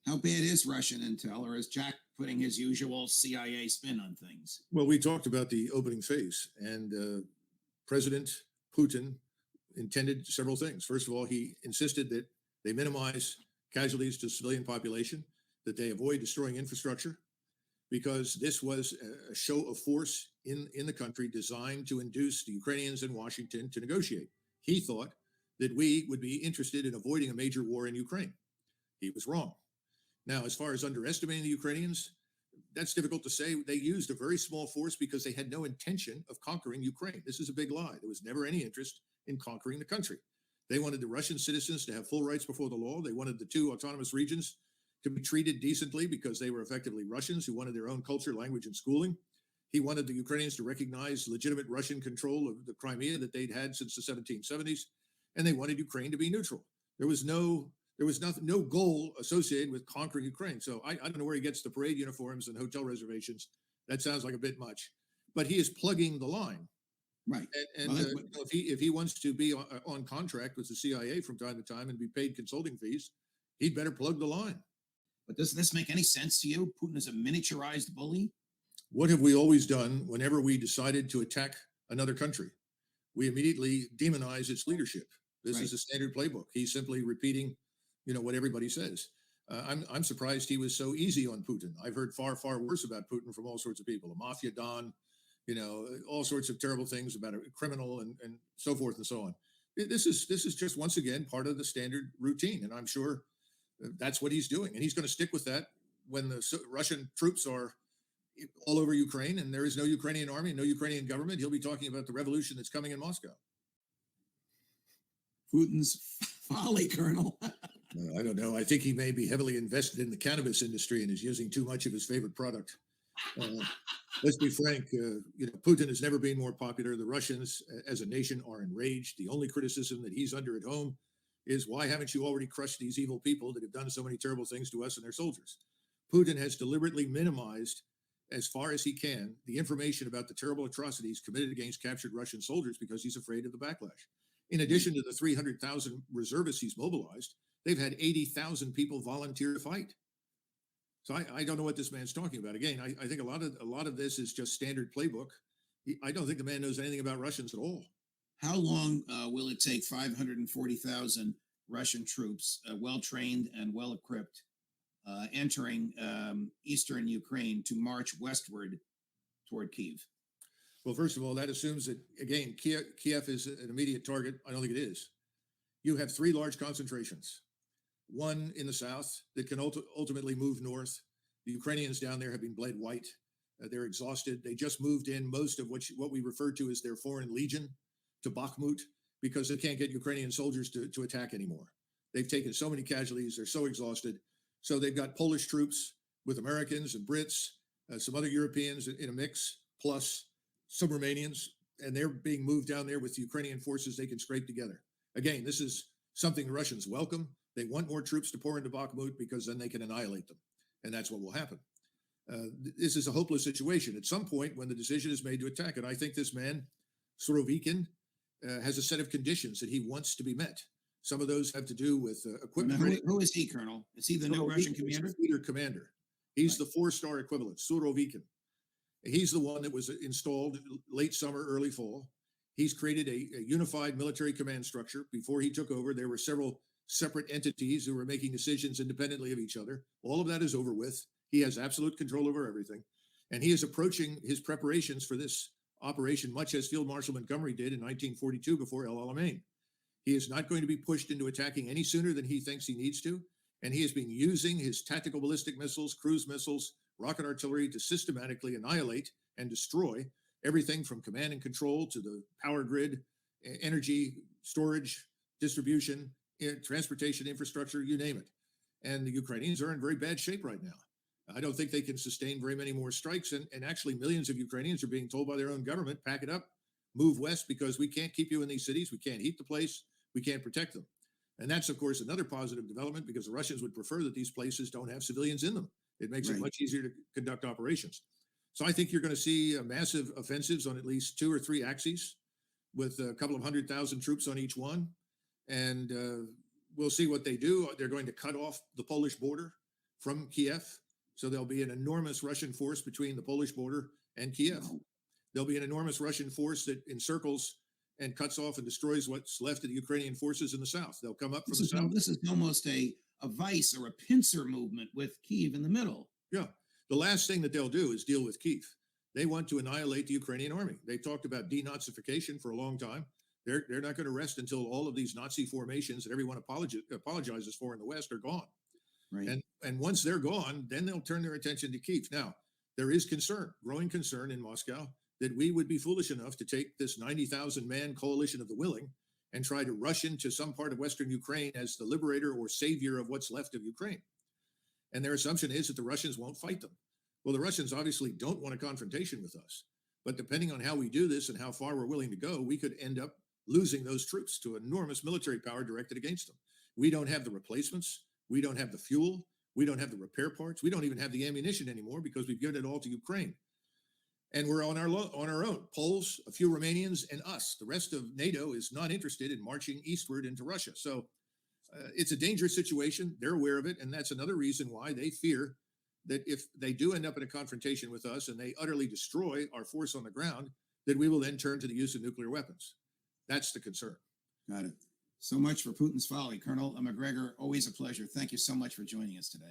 How bad is Russian intel, or is Jack putting his usual CIA spin on things? Well, we talked about the opening phase, and President Putin intended several things. First of all, he insisted that they minimize casualties to civilian population, that they avoid destroying infrastructure, because this was a show of force in the country designed to induce the Ukrainians in Washington to negotiate. He thought that we would be interested in avoiding a major war in Ukraine. He was wrong. Now, as far as underestimating the Ukrainians, that's difficult to say. They used a very small force because they had no intention of conquering Ukraine. This is a big lie. There was never any interest in conquering the country. They wanted the Russian citizens to have full rights before the law. They wanted the two autonomous regions to be treated decently because they were effectively Russians who wanted their own culture, language, and schooling. He wanted the Ukrainians to recognize legitimate Russian control of the Crimea that they'd had since the 1770s, and they wanted Ukraine to be neutral. There was no goal associated with conquering Ukraine. So I don't know where he gets the parade uniforms and hotel reservations. That sounds like a bit much, but he is plugging the line. Right. And if he wants to be on contract with the CIA from time to time and be paid consulting fees, he'd better plug the line. But doesn't this make any sense to you? Putin is a miniaturized bully. What have we always done whenever we decided to attack another country? We immediately demonize its leadership. This is a standard playbook. He's simply repeating, what everybody says. I'm surprised he was so easy on Putin. I've heard far, far worse about Putin from all sorts of people. A mafia don, all sorts of terrible things about a criminal and so forth and so on. This is just once again part of the standard routine, and I'm sure that's what he's doing, and he's going to stick with that when the Russian troops are all over Ukraine and there is no Ukrainian army, no Ukrainian government. He'll be talking about the revolution that's coming in Moscow. Putin's folly, Colonel. I don't know. I think he may be heavily invested in the cannabis industry and is using too much of his favorite product. Let's be frank. Putin has never been more popular. The Russians, as a nation, are enraged. The only criticism that he's under at home is, why haven't you already crushed these evil people that have done so many terrible things to us and their soldiers? Putin has deliberately minimized, as far as he can, the information about the terrible atrocities committed against captured Russian soldiers because he's afraid of the backlash. In addition to the 300,000 reservists he's mobilized, they've had 80,000 people volunteer to fight. So I don't know what this man's talking about. Again, I think a lot of this is just standard playbook. I don't think the man knows anything about Russians at all. How long will it take 540,000 Russian troops, well-trained and well-equipped, entering eastern Ukraine to march westward toward Kyiv? Well, first of all, that assumes that, again, Kiev is an immediate target. I don't think it is. You have three large concentrations. One in the south that can ultimately move north. The Ukrainians down there have been bled white. They're exhausted. They just moved in most of what we refer to as their foreign legion to Bakhmut because they can't get Ukrainian soldiers to attack anymore. They've taken so many casualties. They're so exhausted. So they've got Polish troops with Americans and Brits, some other Europeans in a mix, plus some Romanians, and they're being moved down there with the Ukrainian forces they can scrape together. Again, this is something the Russians welcome. They want more troops to pour into Bakhmut because then they can annihilate them. And that's what will happen. This is a hopeless situation. At some point, when the decision is made to attack it, I think this man, Surovikin, has a set of conditions that he wants to be met. Some of those have to do with equipment. Who is he, Colonel? Is he the new Russian commander? Leader commander. He's the 4-star equivalent, Surovikin. He's the one that was installed late summer, early fall. He's created a unified military command structure. Before he took over, there were several separate entities who were making decisions independently of each other. All of that is over with. He has absolute control over everything. And he is approaching his preparations for this operation much as Field Marshal Montgomery did in 1942 before El Alamein. He is not going to be pushed into attacking any sooner than he thinks he needs to. And he has been using his tactical ballistic missiles, cruise missiles, rocket artillery to systematically annihilate and destroy everything from command and control to the power grid, energy, storage, distribution, transportation infrastructure, you name it. And the Ukrainians are in very bad shape right now. I don't think they can sustain very many more strikes. And actually, millions of Ukrainians are being told by their own government, pack it up, move west, because we can't keep you in these cities. We can't heat the place. We can't protect them. And that's, of course, another positive development because the Russians would prefer that these places don't have civilians in them. It makes it much easier to conduct operations. So I think you're going to see massive offensives on at least 2 or 3 axes with a couple of 100,000 troops on each one. And we'll see what they do. They're going to cut off the Polish border from Kiev. So there'll be an enormous Russian force between the Polish border and Kiev. Wow. There'll be an enormous Russian force that encircles and cuts off and destroys what's left of the Ukrainian forces in the south. They'll come up from the south. This is almost a vice or a pincer movement with Kyiv in the middle. Yeah. The last thing that they'll do is deal with Kyiv. They want to annihilate the Ukrainian army. They talked about denazification for a long time. They're not going to rest until all of these Nazi formations that everyone apologizes for in the West are gone. Right. And once they're gone, then they'll turn their attention to Kyiv. Now, there is concern, growing concern in Moscow, that we would be foolish enough to take this 90,000 man coalition of the willing and try to rush into some part of Western Ukraine as the liberator or savior of what's left of Ukraine. And their assumption is that the Russians won't fight them. Well, the Russians obviously don't want a confrontation with us. But depending on how we do this and how far we're willing to go, we could end up losing those troops to enormous military power directed against them. We don't have the replacements. We don't have the fuel. We don't have the repair parts. We don't even have the ammunition anymore because we've given it all to Ukraine. And we're on our own. Poles, a few Romanians, and us. The rest of NATO is not interested in marching eastward into Russia. So it's a dangerous situation. They're aware of it. And that's another reason why they fear that if they do end up in a confrontation with us and they utterly destroy our force on the ground, that we will then turn to the use of nuclear weapons. That's the concern. Got it. So much for Putin's folly. Colonel Macgregor, always a pleasure. Thank you so much for joining us today.